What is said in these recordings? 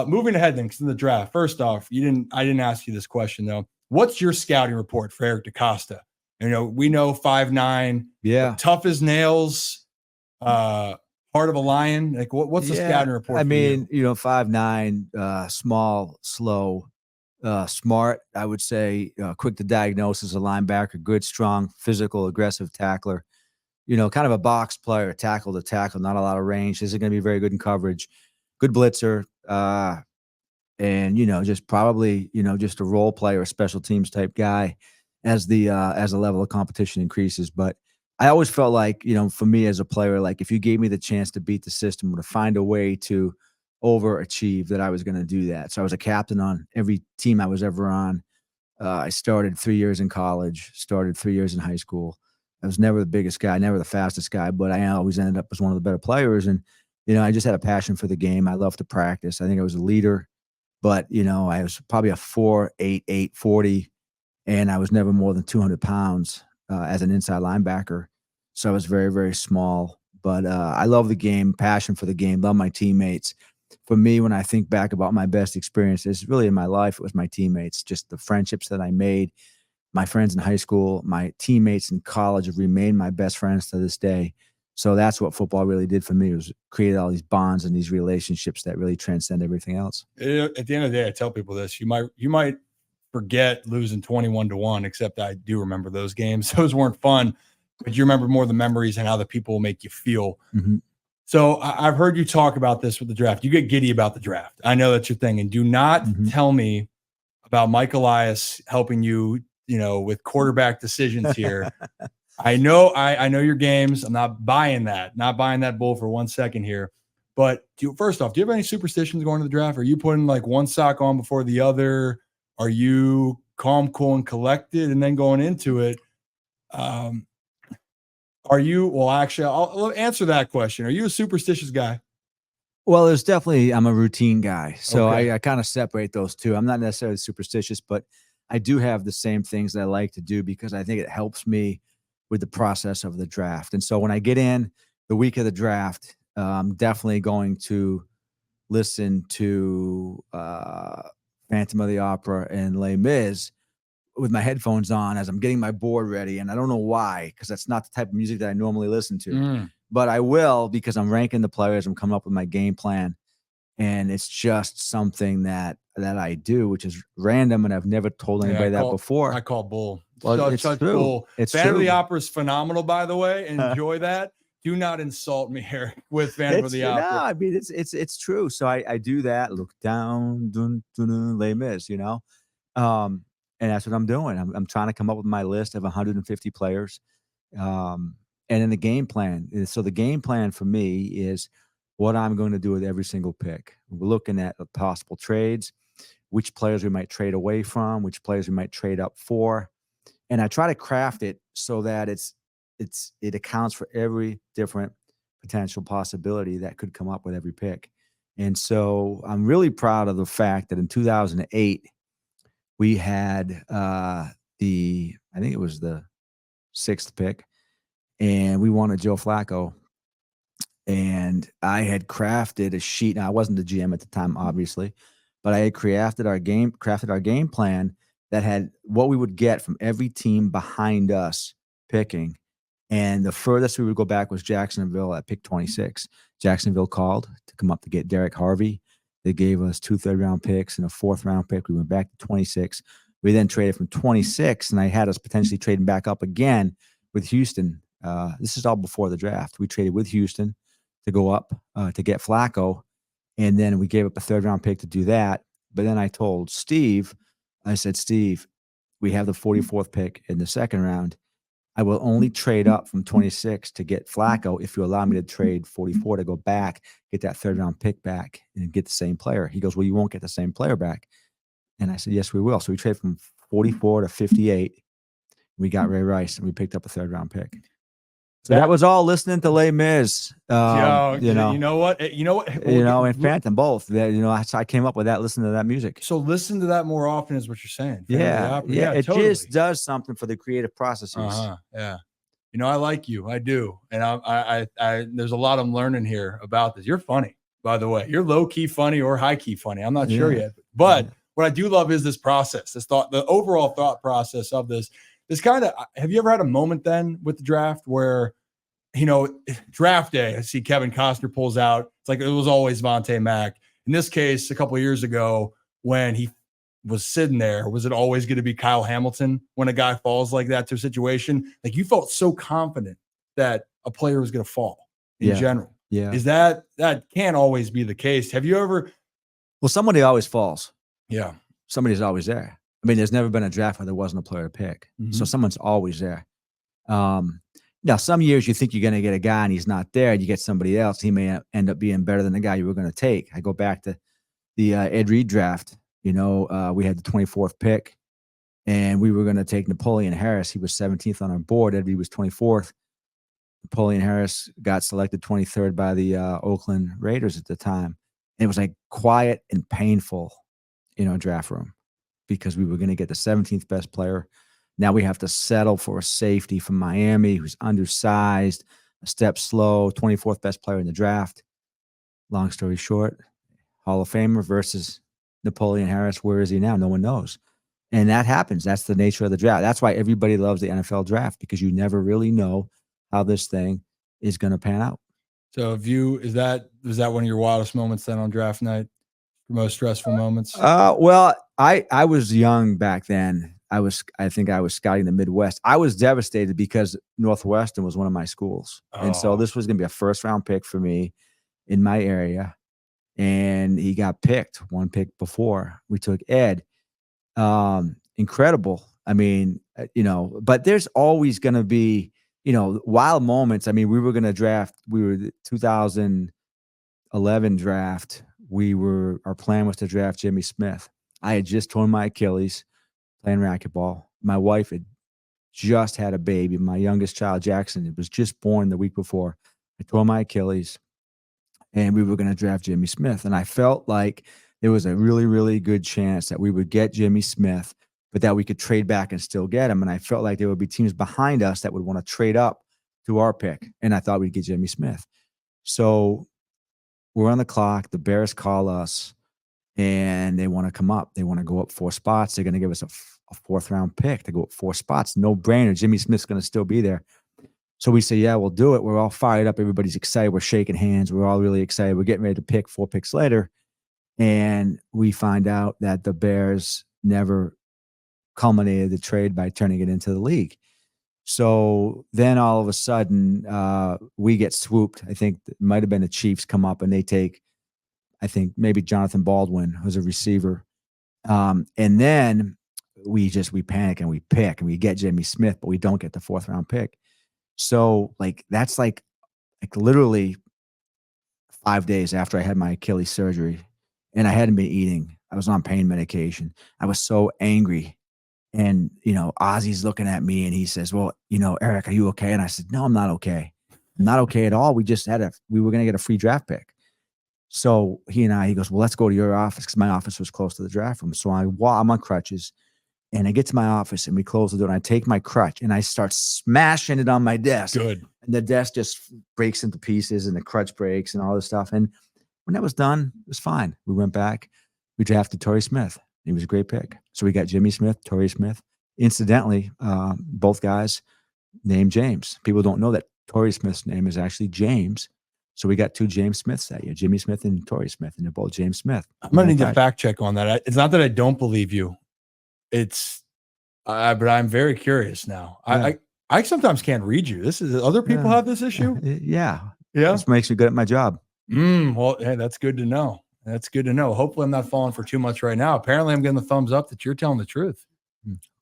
Moving ahead then, 'cause in the draft, first off, I didn't ask you this question though. What's your scouting report for Eric Decosta? We know 5'9", tough as nails, heart of a lion. Like what's the scouting report? I mean, 5'9", small, slow, smart. I would say quick to diagnose as a linebacker, good, strong, physical, aggressive tackler. Kind of a box player, tackle to tackle, not a lot of range. Isn't going to be very good in coverage. Good blitzer, and just probably just a role player, a special teams type guy, as the level of competition increases. But I always felt like for me as a player, like if you gave me the chance to beat the system or to find a way to overachieve, that I was going to do that. So I was a captain on every team I was ever on. I started 3 years in college, started 3 years in high school. I was never the biggest guy, never the fastest guy, but I always ended up as one of the better players. And I just had a passion for the game. I loved to practice. I think I was a leader, but, I was probably a 4'8", 40, and I was never more than 200 pounds as an inside linebacker. So I was very, very small. But I love the game, passion for the game, love my teammates. For me, when I think back about my best experiences, really in my life, it was my teammates, just the friendships that I made. My friends in high school, my teammates in college have remained my best friends to this day. So that's what football really did for me, was create all these bonds and these relationships that really transcend everything else. At the end of the day, I tell people this: you might forget losing 21-1, except I do remember those games. Those weren't fun, but you remember more the memories and how the people make you feel. Mm-hmm. So I've heard you talk about this with the draft. You get giddy about the draft. I know that's your thing. And do not tell me about Mike Elias helping you, with quarterback decisions here. I know your games. I'm not buying that bull for 1 second here. But first off, do you have any superstitions going to the draft? Are you putting like one sock on before the other? Are you calm, cool, and collected and then going into it? Are you, well, actually, I'll answer that question. Are you a superstitious guy? Well, I'm a routine guy. So Okay. I kind of separate those two. I'm not necessarily superstitious, but I do have the same things that I like to do because I think it helps me with the process of the draft. And so when I get in the week of the draft, I'm definitely going to listen to Phantom of the Opera and Les Mis with my headphones on as I'm getting my board ready. And I don't know why, because that's not the type of music that I normally listen to. But I will, because I'm ranking the players. I'm coming up with my game plan. And it's just something that I do, which is random, and I've never told anybody that before. I call bull. Well, it's true. Bull. It's Phantom true. of the Opera is phenomenal, by the way. Enjoy that. Do not insult me here with Phantom of the Opera. No, I mean it's true. So I do that. Look down, dun, dun, dun, Les Mis, and that's what I'm doing. I'm trying to come up with my list of 150 players, and then the game plan. So the game plan for me is what I'm going to do with every single pick. We're looking at the possible trades, which players we might trade away from, which players we might trade up for. And I try to craft it so that it accounts for every different potential possibility that could come up with every pick. And so I'm really proud of the fact that in 2008, we had I think it was the 6th pick, and we wanted Joe Flacco. And I had crafted a sheet. Now, I wasn't the GM at the time, obviously, but I had crafted our game plan that had what we would get from every team behind us picking. And the furthest we would go back was Jacksonville at pick 26. Jacksonville called to come up to get Derek Harvey. They gave us 2 third-round picks and a 4th-round pick. We went back to 26. We then traded from 26, and I had us potentially trading back up again with Houston. This is all before the draft. We traded with Houston to go up to get Flacco, and then we gave up a 3rd-round pick to do that. But then I told Steve, I said, Steve, we have the 44th pick in the 2nd round. I will only trade up from 26 to get Flacco if you allow me to trade 44 to go back, get that 3rd-round pick back, and get the same player. He goes, well, you won't get the same player back. And I said, yes, we will. So we traded from 44 to 58. We got Ray Rice, and we picked up a 3rd-round pick. So that was all listening to Les Mis. You know what? And Phantom both. I came up with that, listening to that music. So listen to that more often is what you're saying. Yeah, it totally just does something for the creative processes. Yeah. I like you. I do. And I there's a lot I'm learning here about this. You're funny. by the way. You're low key funny or high key funny. I'm not sure yet. But what I do love is this process, the overall thought process of this. This kind of, have you ever had a moment then with the draft where, draft day, I see Kevin Costner pulls out. It's like it was always Vontae Mack. In this case, a couple of years ago, when he was sitting there, was it always going to be Kyle Hamilton when a guy falls like that to a situation? Like you felt so confident that a player was going to fall in general. Yeah. Is that can't always be the case? Have you ever? Well, somebody always falls. Yeah. Somebody's always there. I mean, there's never been a draft where there wasn't a player to pick. So someone's always there. Now, some years you think you're going to get a guy and he's not there, and you get somebody else. He may end up being better than the guy you were going to take. I go back to the Ed Reed draft. We had the 24th pick, and we were going to take Napoleon Harris. He was 17th on our board. Ed Reed was 24th. Napoleon Harris got selected 23rd by the Oakland Raiders at the time. And it was like quiet and painful in our draft room because we were going to get the 17th best player. Now we have to settle for a safety from Miami who's undersized, a step slow, 24th best player in the draft. Long story short, Hall of Famer versus Napoleon Harris. Where is he now? No one knows. And that happens. That's the nature of the draft. That's why everybody loves the NFL draft, because you never really know how this thing is going to pan out. So was that one of your wildest moments then on draft night? Your most stressful moments? Well, I was young back then. I think I was scouting the Midwest. I was devastated because Northwestern was one of my schools. And so this was going to be a first round pick for me in my area. And he got picked one pick before we took Ed. Incredible. I mean, but there's always going to be, wild moments. I mean, we were the 2011 draft. Our plan was to draft Jimmy Smith. I had just torn my Achilles playing racquetball. My wife had just had a baby. My youngest child, Jackson, was just born the week before. I tore my Achilles, and we were going to draft Jimmy Smith. And I felt like there was a really, really good chance that we would get Jimmy Smith, but that we could trade back and still get him. And I felt like there would be teams behind us that would want to trade up to our pick. And I thought we'd get Jimmy Smith. So we're on the clock. The Bears call us, and they want to come up. They want to go up 4 spots. They're going to give us a 4th round pick to go up 4 spots. No brainer. Jimmy Smith's going to still be there. So we say, yeah, we'll do it. We're all fired up. Everybody's excited. We're shaking hands. We're all really excited. We're getting ready to pick 4 picks later. And we find out that the Bears never culminated the trade by turning it into the league. So then all of a sudden, we get swooped. I think it might have been the Chiefs come up and they take, I think maybe Jonathan Baldwin, who's a receiver. And then we panic and we pick and we get Jimmy Smith, but we don't get the 4th round pick. So that's literally 5 days after I had my Achilles surgery, and I hadn't been eating. I was on pain medication. I was so angry. And, Ozzy's looking at me and he says, well, Eric, are you okay? And I said, no, I'm not okay. I'm not okay at all. We were going to get a free draft pick. So he goes, well, let's go to your office, because my office was close to the draft room. So I'm on crutches, and I get to my office and we close the door, and I take my crutch and I start smashing it on my desk. Good. And the desk just breaks into pieces and the crutch breaks and all this stuff. And when that was done, it was fine. We went back. We drafted Torrey Smith. He was a great pick. So we got Jimmy Smith, Torrey Smith. Incidentally, both guys named James. People don't know that Torrey Smith's name is actually James. So we got 2 James Smiths that year, Jimmy Smith and Torrey Smith, and they're both James Smith. I'm going to need to fact check on that. It's not that I don't believe you. But I'm very curious now. Yeah. I sometimes can't read you. Other people have this issue? Yeah. Yeah. This makes me good at my job. Well, hey, that's good to know. That's good to know. Hopefully I'm not falling for too much right now. Apparently I'm getting the thumbs up that you're telling the truth.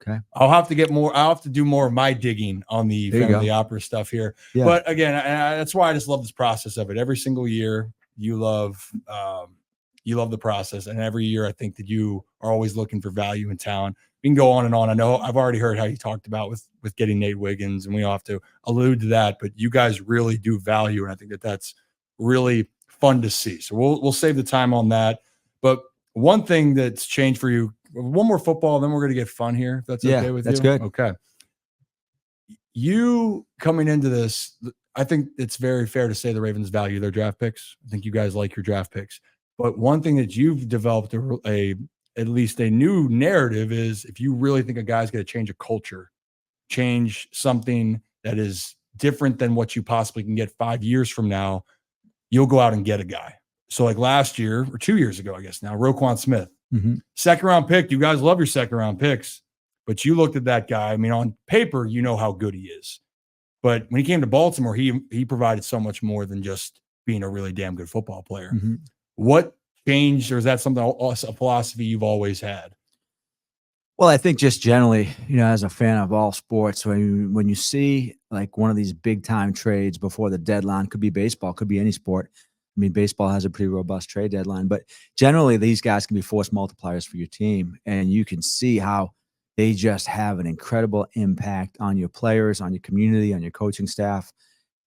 Okay. I'll have to do more of my digging on the Family Opera stuff here. Yeah. But again, that's why I just love this process of it. Every single year you love the process. And every year I think that you are always looking for value and talent. We can go on and on. I know I've already heard how you talked about with getting Nate Wiggins, and we don't have to allude to that, but you guys really do value. And I think that's really fun to see. So we'll save the time on that. But one thing that's changed for you, one more football, then we're going to get fun here. If that's okay with you. That's good. Okay. You coming into this, I think it's very fair to say the Ravens value their draft picks. I think you guys like your draft picks. But one thing that you've developed at least a new narrative is if you really think a guy's going to change a culture, change something that is different than what you possibly can get 5 years from now, you'll go out and get a guy. So like last year or 2 years ago, I guess now, Roquan Smith, second round pick. You guys love your second round picks, but you looked at that guy. I mean, on paper, you know how good he is. But when he came to Baltimore, he provided so much more than just being a really damn good football player. What changed, or is that something, a philosophy you've always had? Well, I think just generally, as a fan of all sports, when you see like one of these big time trades before the deadline, could be baseball, could be any sport. I mean, baseball has a pretty robust trade deadline, but generally these guys can be force multipliers for your team. And you can see how they just have an incredible impact on your players, on your community, on your coaching staff.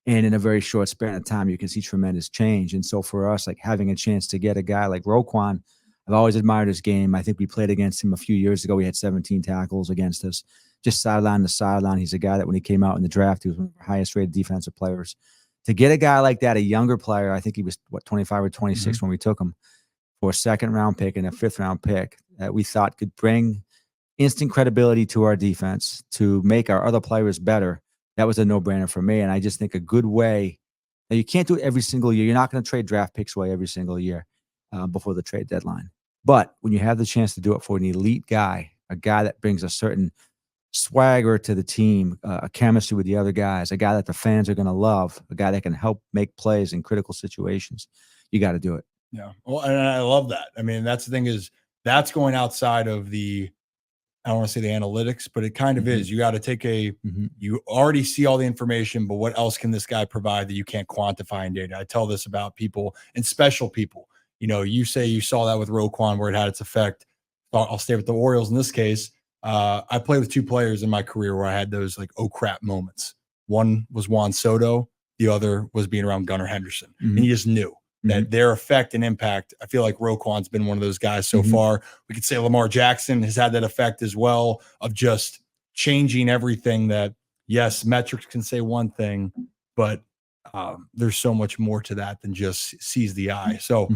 And in a very short span of time, you can see tremendous change. And so for us, like having a chance to get a guy like Roquan, I've always admired his game. I think we played against him a few years ago. We had 17 tackles against us, just sideline to sideline. He's a guy that when he came out in the draft, he was one of our highest rated defensive players. To get a guy like that, a younger player, I think he was, 25 or 26 when we took him, for a second round pick and a fifth round pick that we thought could bring instant credibility to our defense, to make our other players better. That was a no-brainer for me. And I just think a good way, now you can't do it every single year. You're not going to trade draft picks away every single year before the trade deadline. But when you have the chance to do it for an elite guy, a guy that brings a certain swagger to the team, a chemistry with the other guys, a guy that the fans are going to love, a guy that can help make plays in critical situations, you got to do it. Yeah. Well, and I love that. I mean, that's the thing, is that's going outside of the, I don't want to say the analytics, but it kind of is. You got to take you already see all the information, but what else can this guy provide that you can't quantify in data? I tell this about people and special people. You say you saw that with Roquan where it had its effect. I'll stay with the Orioles in this case. I played with two players in my career where I had those like, oh crap moments. One was Juan Soto. The other was being around Gunnar Henderson. And you just knew that their effect and impact. I feel like Roquan's been one of those guys so far. We could say Lamar Jackson has had that effect as well, of just changing everything. That, yes, metrics can say one thing, but there's so much more to that than just seize the eye. So